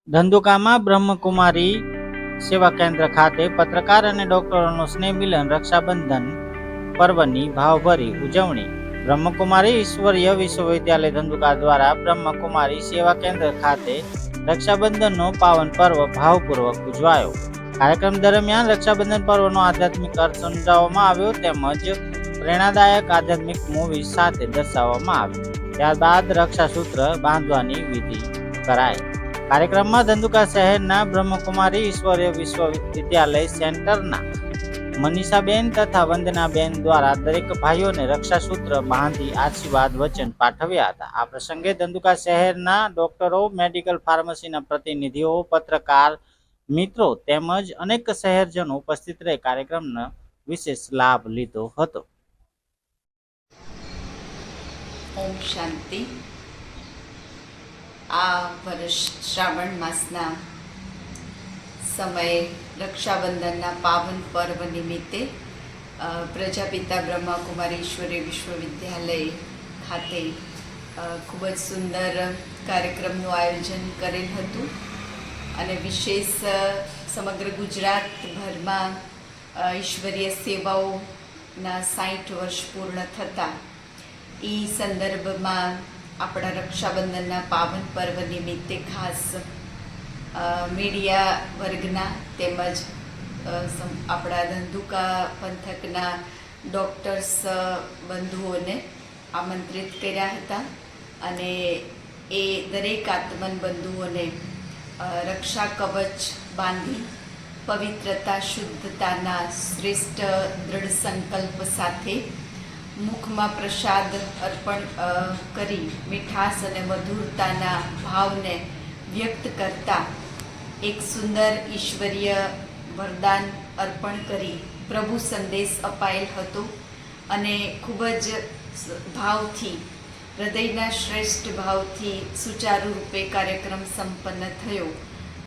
ધંધુકામાં બ્રહ્મકુમારી સેવા કેન્દ્ર ખાતે પત્રકાર અને ડોક્ટરોનું સ્નેહ મિલન રક્ષાબંધન પર્વની ભાવભરી ઉજવણી. બ્રહ્મકુમારી ઈશ્વરીય વિશ્વવિદ્યાલય ધંધુકા દ્વારા બ્રહ્મકુમારી સેવા કેન્દ્ર ખાતે રક્ષાબંધનનો પાવન પર્વ ભાવપૂર્વક ઉજવાયો. કાર્યક્રમ દરમિયાન રક્ષાબંધન પર્વનો આધ્યાત્મિક અર્થ સમજાવવામાં આવ્યો તેમજ પ્રેરણાદાયક આધ્યાત્મિક મૂવી સાથે દર્શાવવામાં આવ્યું. ત્યારબાદ રક્ષાસૂત્ર બાંધવાની વિધિ કરાઈ. કાર્યક્રમમાં ધંધુકા શહેરના બ્રહ્મકુમારી ઈશ્વરીય વિશ્વવિદ્યાલય સેન્ટરના મનીષાબેન તથા વંદનાબેન દ્વારા દરેક ભાઈઓને રક્ષાસૂત્ર બાંધી આશીર્વાદ વચન પાઠવ્યા હતા. આ પ્રસંગે ધંધુકા શહેરના ડોક્ટરો, મેડિકલ ફાર્મસીના પ્રતિનિધિઓ, પત્રકાર મિત્રો તેમજ અનેક શહેરજનો ઉપસ્થિત રહી કાર્યક્રમનો વિશેષ લાભ લીધો હતો. ઓમ શાંતિ. આ વર્ષ શ્રાવણ માસના સમયે રક્ષાબંધનના પાવન પર્વ નિમિત્તે પ્રજાપિતા બ્રહ્મકુમારી ઈશ્વરીય વિશ્વવિદ્યાલય ખાતે ખૂબ જ સુંદર કાર્યક્રમનું આયોજન કરેલ હતું અને વિશેષ સમગ્ર ગુજરાતભરમાં ઈશ્વરીય સેવાઓના 60 વર્ષ પૂર્ણ થતાં એ સંદર્ભમાં આપણા રક્ષાબંધનના પાવન પર્વ નિમિત્તે ખાસ મીડિયા વર્ગના તેમજ આપણા ધંધુકા પંથકના ડૉક્ટર્સ બંધુઓને આમંત્રિત કર્યા હતા અને એ દરેક આત્મન બંધુઓને રક્ષા કવચ બાંધી પવિત્રતા શુદ્ધતાના શ્રેષ્ઠ દૃઢ સંકલ્પ સાથે મુખમાં પ્રસાદ અર્પણ કરી મીઠાશ અને મધુરતાના ભાવને વ્યક્ત કરતા એક સુંદર ઈશ્વરીય વરદાન અર્પણ કરી પ્રભુ સંદેશ અપાયેલ હતો અને ખૂબ જ ભાવથી, હૃદયના શ્રેષ્ઠ ભાવથી સુચારુ રૂપે કાર્યક્રમ સંપન્ન થયો